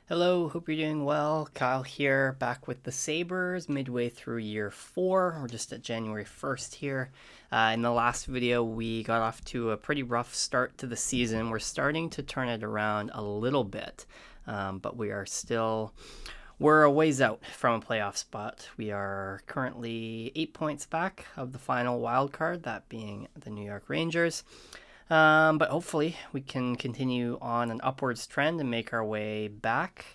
Hello, hope you're doing well. Kyle here, back with the Sabres, midway through year 4. We're just at January 1st here. In the last video, we got off to a pretty rough start to the season. We're starting to turn it around a little bit, but we're a ways out from a playoff spot. We are currently 8 points back of the final wild card, that being the New York Rangers. But hopefully we can continue on an upwards trend and make our way back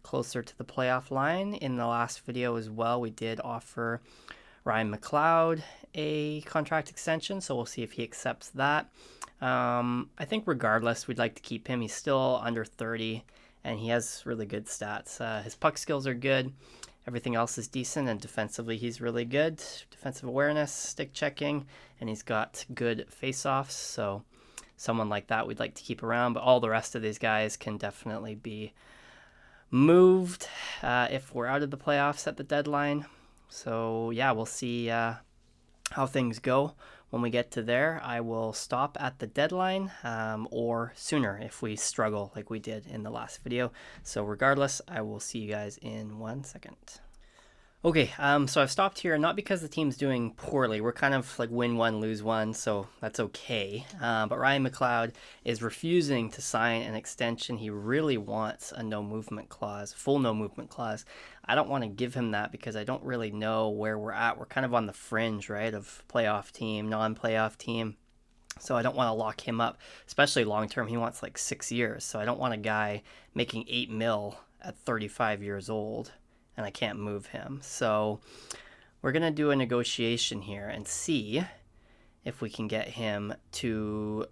closer to the playoff line. In the last video as well, we did offer Ryan McLeod a contract extension, so we'll see if he accepts that. I think regardless, we'd like to keep him. He's still under 30, and he has really good stats. His puck skills are good. Everything else is decent, and defensively he's really good. Defensive awareness, stick checking, and he's got good face-offs, so someone like that we'd like to keep around, but all the rest of these guys can definitely be moved if we're out of the playoffs at the deadline. So yeah, we'll see how things go when we get to there. I will stop at the deadline or sooner if we struggle like we did in the last video. So regardless, I will see you guys in 1 second. Okay, so I've stopped here, not because the team's doing poorly. We're kind of like win one, lose one, so that's okay. But Ryan McLeod is refusing to sign an extension. He really wants a no movement clause, full no movement clause. I don't want to give him that because I don't really know where we're at. We're kind of on the fringe, right, of playoff team, non-playoff team. So I don't want to lock him up, especially long term. He wants like 6 years, so I don't want a guy making $8 million at 35 years old. And I can't move him. So we're going to do a negotiation here and see if we can get him to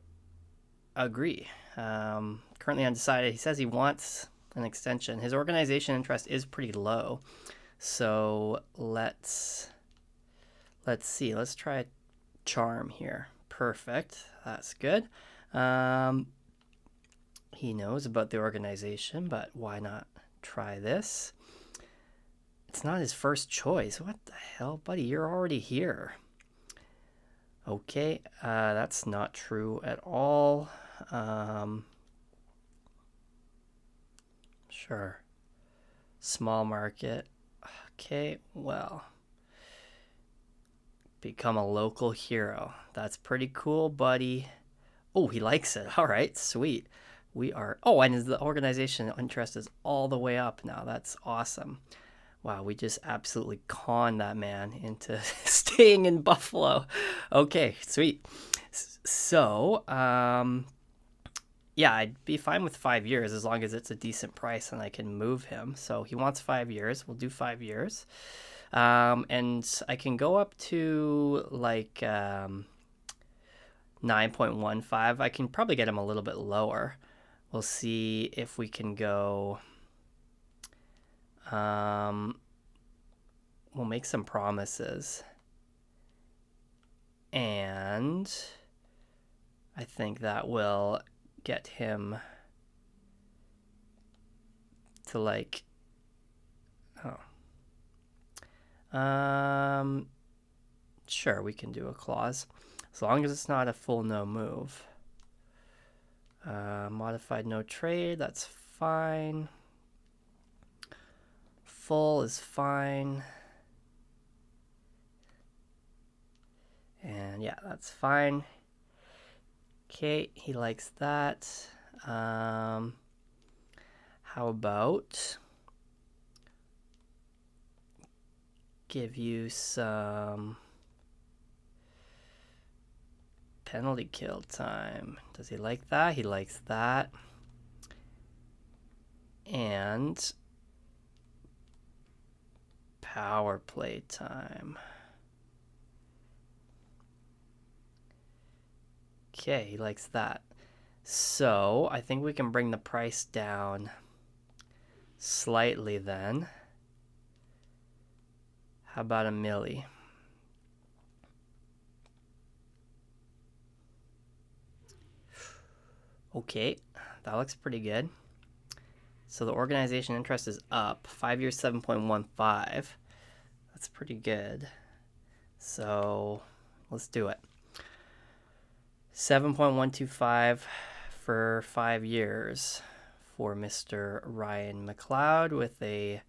agree. Currently undecided. He says he wants an extension. His organization interest is pretty low. So let's see. Let's try charm here. Perfect. That's good. He knows about the organization, but why not try this? It's not his first choice. What the hell, buddy? You're already here. Okay, that's not true at all. Sure. Small market. Okay, well. Become a local hero. That's pretty cool, buddy. Oh, he likes it. All right, sweet. And the organization interest is all the way up now. That's awesome. Wow, we just absolutely conned that man into staying in Buffalo. Okay, sweet. So, yeah, I'd be fine with 5 years as long as it's a decent price and I can move him. So he wants 5 years. We'll do 5 years. And I can go up to like 9.15. I can probably get him a little bit lower. We'll see if we can go... we'll make some promises. And I think that will get him to like... Sure, we can do a clause. As long as it's not a full no move. Modified no trade, that's fine. Full is fine. And yeah, that's fine. Okay, he likes that. How about give you some penalty kill time? Does he like that? He likes that. And power play time. Okay, he likes that. So I think we can bring the price down slightly then. How about $1 million? Okay, that looks pretty good. So the organization interest is up. 5 years, 7.15. That's pretty good. So let's do it. 7.125 for 5 years for Mr. Ryan McLeod with a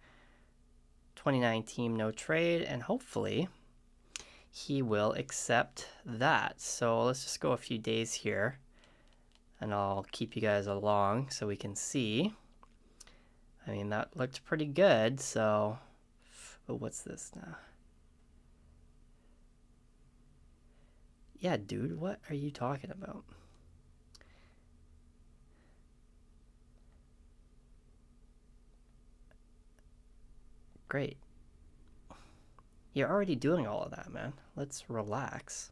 29 team no trade, and hopefully he will accept that. So let's just go a few days here and I'll keep you guys along so we can see. I mean, that looked pretty good. So, oh, what's this now? Yeah, dude, what are you talking about? Great. You're already doing all of that, man. Let's relax.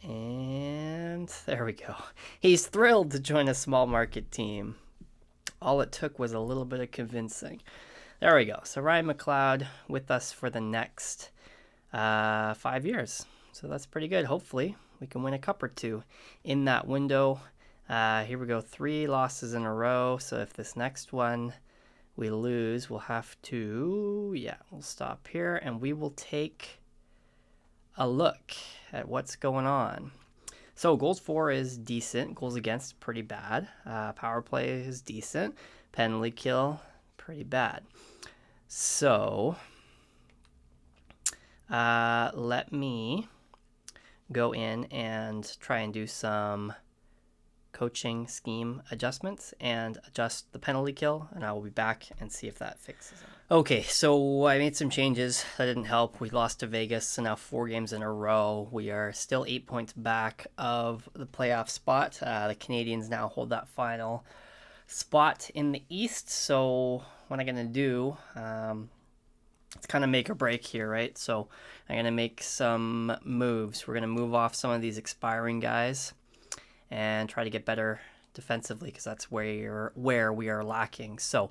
And there we go. He's thrilled to join a small market team. All it took was a little bit of convincing. There we go. So Ryan McLeod with us for the next 5 years. So that's pretty good. Hopefully we can win a cup or two in that window. Here we go. 3 losses in a row. So if this next one we lose, we'll have to, we'll stop here and we will take a look at what's going on. So goals for is decent. Goals against, pretty bad. Power play is decent. Penalty kill, pretty bad. So let me go in and try and do some coaching scheme adjustments and adjust the penalty kill, and I will be back and see if that fixes it. Okay, so I made some changes. That didn't help. We lost to Vegas, so now 4 games in a row. We are still 8 points back of the playoff spot. The Canadians now hold that final spot in the East, so what I'm going to do, it's kind of make or break here, right? So I'm going to make some moves. We're going to move off some of these expiring guys and try to get better defensively because that's where we are lacking. So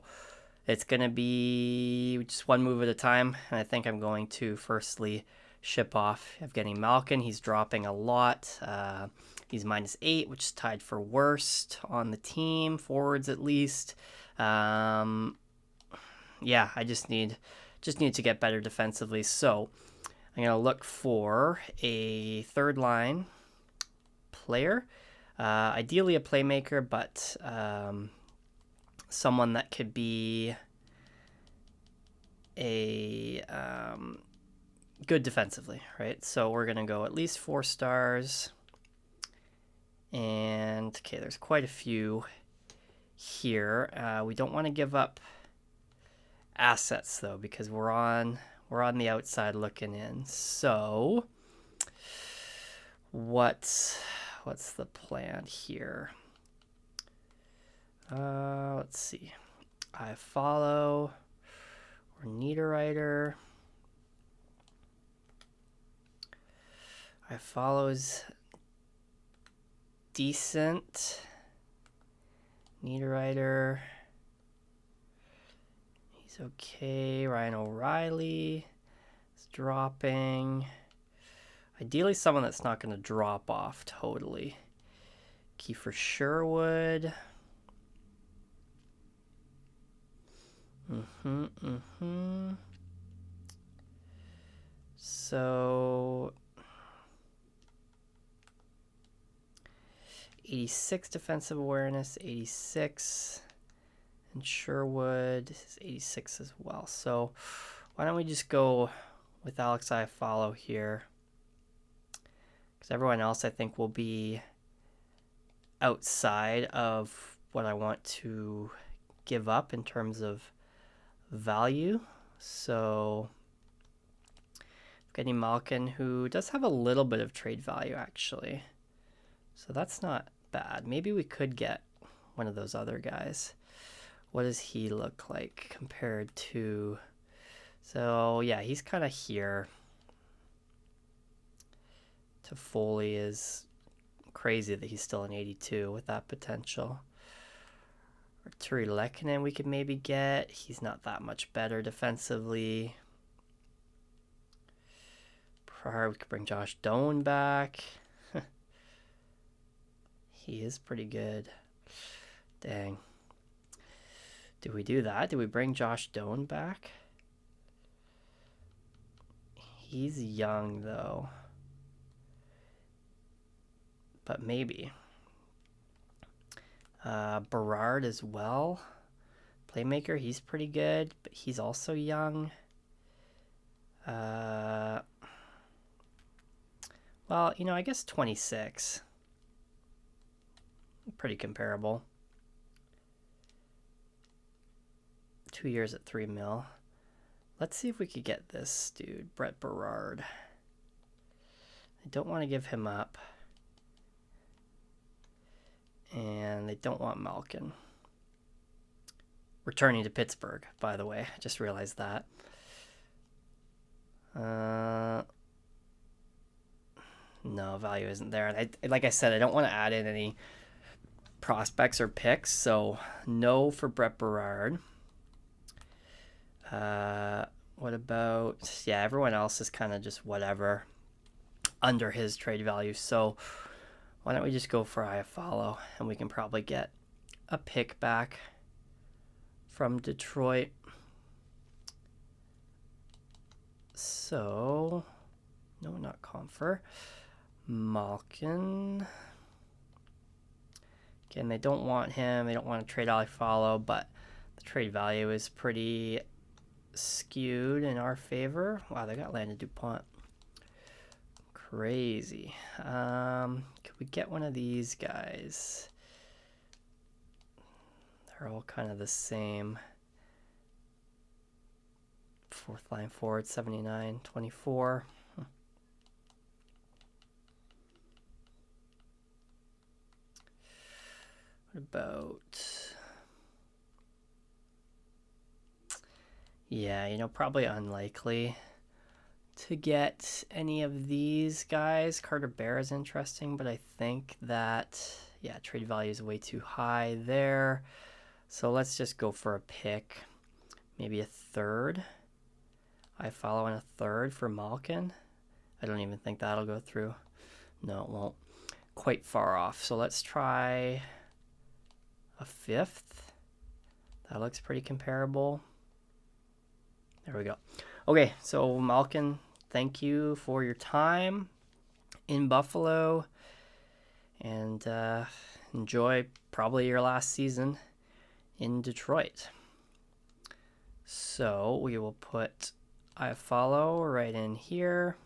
it's going to be just one move at a time, and I think I'm going to firstly ship off Evgeny Malkin. He's dropping a lot. He's -8, which is tied for worst on the team, forwards at least. I just need to get better defensively. So I'm going to look for a third line player. Ideally a playmaker, but someone that could be a good defensively, right? So we're going to go at least 4 stars. And, okay, there's quite a few here. We don't want to give up assets, though, because we're on the outside looking in. So what's the plan here? Let's see. I follow or Niederreiter. I follow is decent. Niederreiter, he's okay. Ryan O'Reilly is dropping. Ideally someone that's not going to drop off totally. Kiefer Sherwood. So 86 defensive awareness, 86, and Sherwood is 86 as well. So why don't we just go with Alex Iafallo here? Because everyone else I think will be outside of what I want to give up in terms of value. So getting Malkin, who does have a little bit of trade value actually. So that's not bad. Maybe we could get one of those other guys. What does he look like compared to... So yeah, he's kind of here. Toffoli is crazy that he's still an 82 with that potential. Or Turi Lehkonen we could maybe get. He's not that much better defensively. We could bring Josh Doan back. He is pretty good. Dang. Did we do that? Did we bring Josh Doan back? He's young, though. But maybe. Berard as well. Playmaker, he's pretty good, but he's also young. Well, you know, I guess 26. Pretty comparable. 2 years at 3 mil. Let's see if we could get this dude, Brett Berard. I don't want to give him up. And they don't want Malkin. Returning to Pittsburgh, by the way. I just realized that. No, value isn't there. And like I said, I don't want to add in any prospects or picks, so no for Brett Berard. What about, yeah, everyone else is kind of just whatever under his trade value. So why don't we just go for Iafallo, and we can probably get a pick back from Detroit. So, no, not Comfer. Malkin. Again, they don't want him. They don't want to trade Iafallo, but the trade value is pretty skewed in our favor. Wow, they got Landon DuPont. Crazy. Could we get one of these guys? They're all kind of the same. Fourth line forward, 79, 24. What about... Yeah, you know, probably unlikely to get any of these guys. Carter Bear is interesting, but I think that, yeah, trade value is way too high there. So let's just go for a pick. Maybe a third. Iafallo and a third for Malkin. I don't even think that'll go through. No, it won't. Quite far off. So let's try a fifth. That looks pretty comparable. There we go. Okay, so Malkin, thank you for your time in Buffalo, and enjoy probably your last season in Detroit. So we will put Iafallo right in here,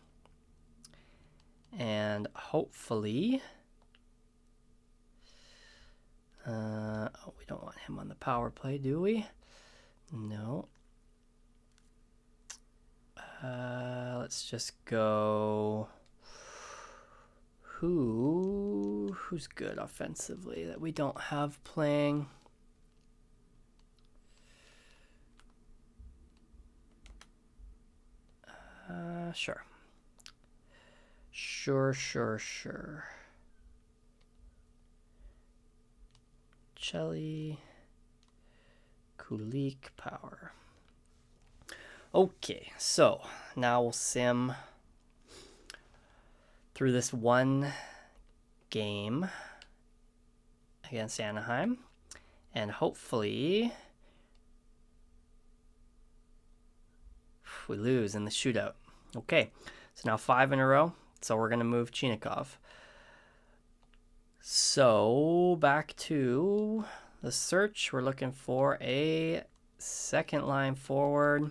and hopefully, oh, we don't want him on the power play, do we? No. Let's just go. Who's good offensively that we don't have playing? Sure. Chelly, Kulik, power. Okay, so now we'll sim through this one game against Anaheim, and hopefully we lose in the shootout. Okay, so now 5 in a row, so we're going to move Chinikov. So back to the search. We're looking for a second line forward.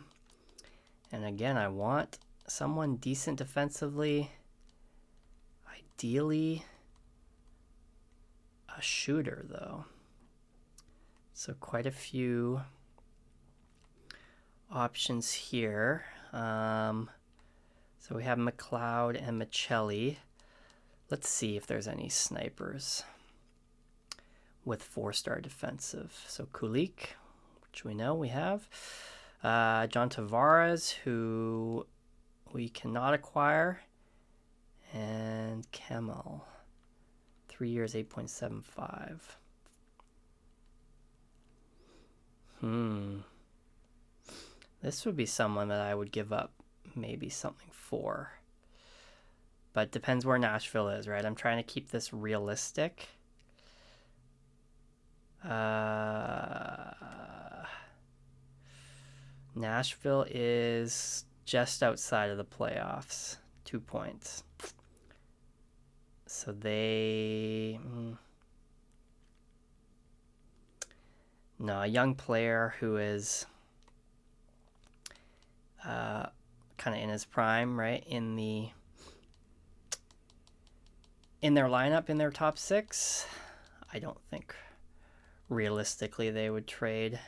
And again, I want someone decent defensively. Ideally, a shooter, though. So quite a few options here. So we have McLeod and Michelli. Let's see if there's any snipers with 4-star defensive. So Kulik, which we know we have. John Tavares, who we cannot acquire. And Kemel, 3 years, 8.75. This would be someone that I would give up maybe something for. But depends where Nashville is, right? I'm trying to keep this realistic. Nashville is just outside of the playoffs. 2 points. So they... No, a young player who is kind of in his prime, right? In their lineup, in their top 6, I don't think realistically they would trade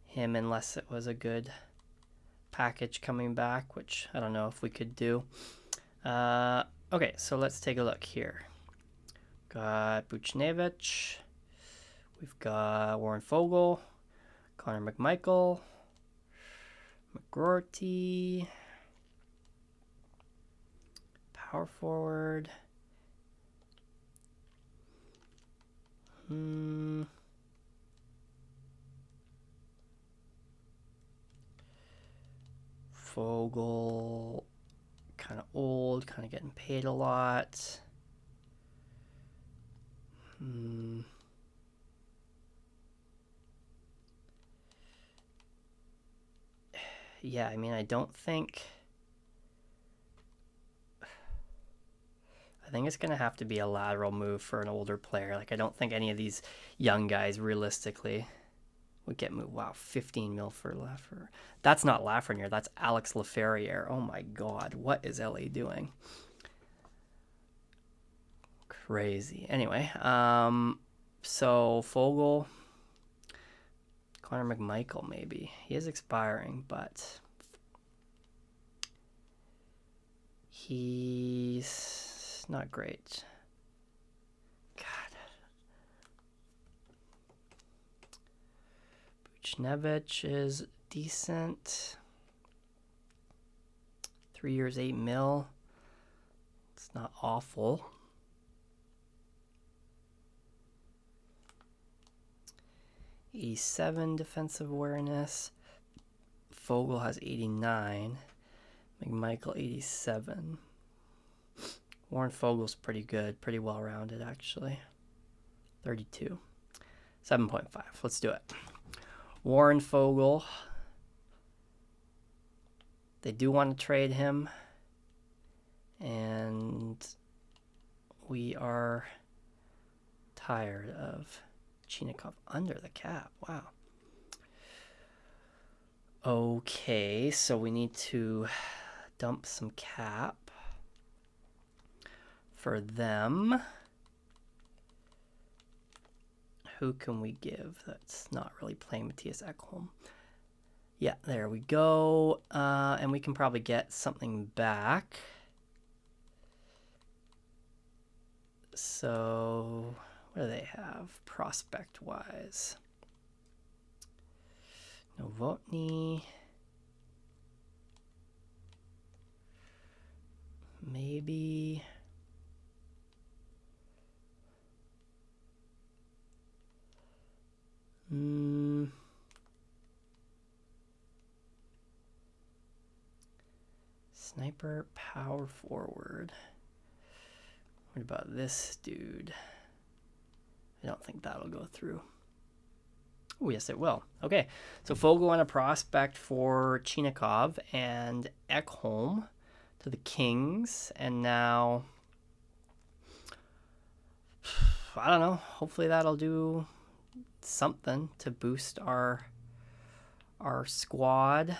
him unless it was a good package coming back, which I don't know if we could do. Okay, so let's take a look here. Got Buchnevich. We've got Warren Fogle, Connor McMichael, McGroarty, power forward. Fogle, kind of old, kind of getting paid a lot. Yeah, I mean, I think it's going to have to be a lateral move for an older player. Like, I don't think any of these young guys realistically would get moved. Wow, 15 mil for Lafreniere. That's not Lafreniere. That's Alex Laferriere. Oh my God, what is LA doing? Crazy. Anyway, so Fogle, Connor McMichael, maybe he is expiring, but he's not great. God. Buchnevich is decent. 3 years, 8 mil. It's not awful. '87 defensive awareness. Fogle has 89. McMichael 87. Warren Fogel's pretty good, pretty well rounded actually. 32. 7.5. Let's do it. Warren Fogle. They do want to trade him, and we are tired of Chinakhov under the cap. Wow. Okay, so we need to dump some cap for them. Who can we give that's not really playing Mattias Ekholm? Yeah, there we go. And we can probably get something back. So, what do they have prospect-wise? Novotny. Maybe. Sniper power forward. What about this dude? I don't think that'll go through. Oh, yes, it will. Okay, so Fogle on a prospect for Chinakhov and Ekholm to the Kings. And now, I don't know, hopefully that'll do something to boost our squad.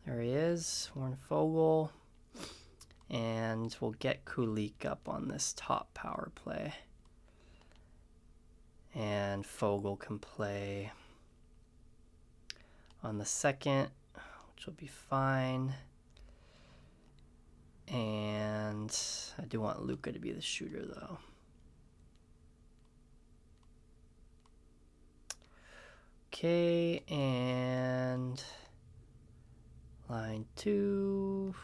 There he is, Warren Fogle. And we'll get Kulik up on this top power play. And Fogle can play on the second, which will be fine. And I do want Luka to be the shooter, though. Okay, and line 2.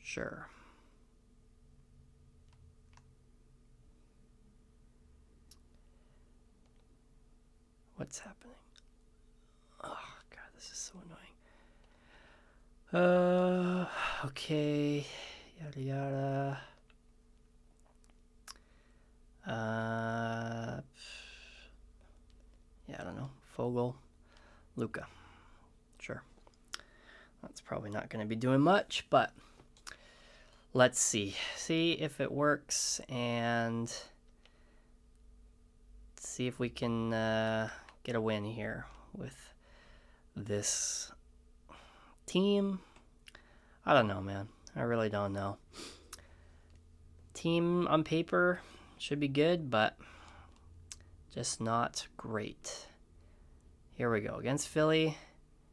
Sure. What's happening? Oh, God, this is so annoying. Okay. Yada, yada. Yeah, I don't know. Fogle, Luka. Sure. That's probably not going to be doing much, but let's see if it works, and see if we can get a win here with this team. I don't know, man. I really don't know. Team on paper should be good, but just not great. Here we go, against Philly,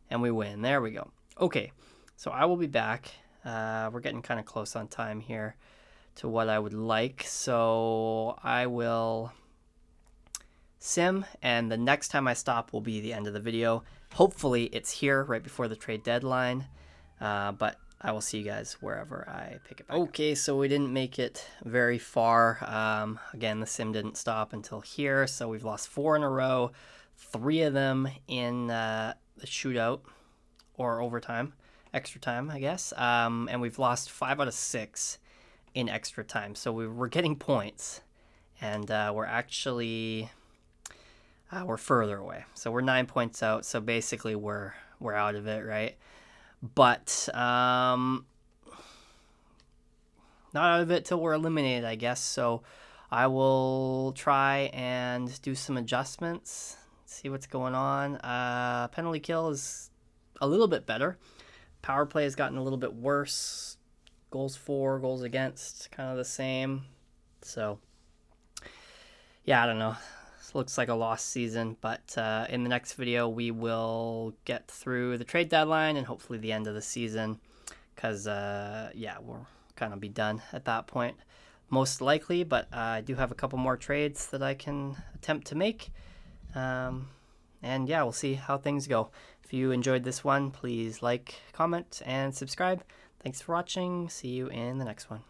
and we win. There we go. Okay, so I will be back. We're getting kind of close on time here to what I would like, so I will sim, and the next time I stop will be the end of the video. Hopefully it's here right before the trade deadline, but I will see you guys wherever I pick it back up. Okay, so we didn't make it very far. Again, the sim didn't stop until here, so we've lost 4 in a row, 3 of them in the shootout, or overtime, extra time, I guess, and we've lost 5 out of 6 in extra time, so we're getting points, and we're actually we're further away, so we're 9 points out, so basically we're out of it, right? But not out of it till we're eliminated, I guess. So I will try and do some adjustments, see what's going on. Penalty kill is a little bit better. Power play has gotten a little bit worse. Goals for, goals against, kind of the same. So yeah, I don't know. This looks like a lost season, but in the next video we will get through the trade deadline and hopefully the end of the season, because yeah, we'll kind of be done at that point, most likely. But I do have a couple more trades that I can attempt to make, and yeah, we'll see how things go. If you enjoyed this one, please like, comment, and subscribe. Thanks for watching. See you in the next one.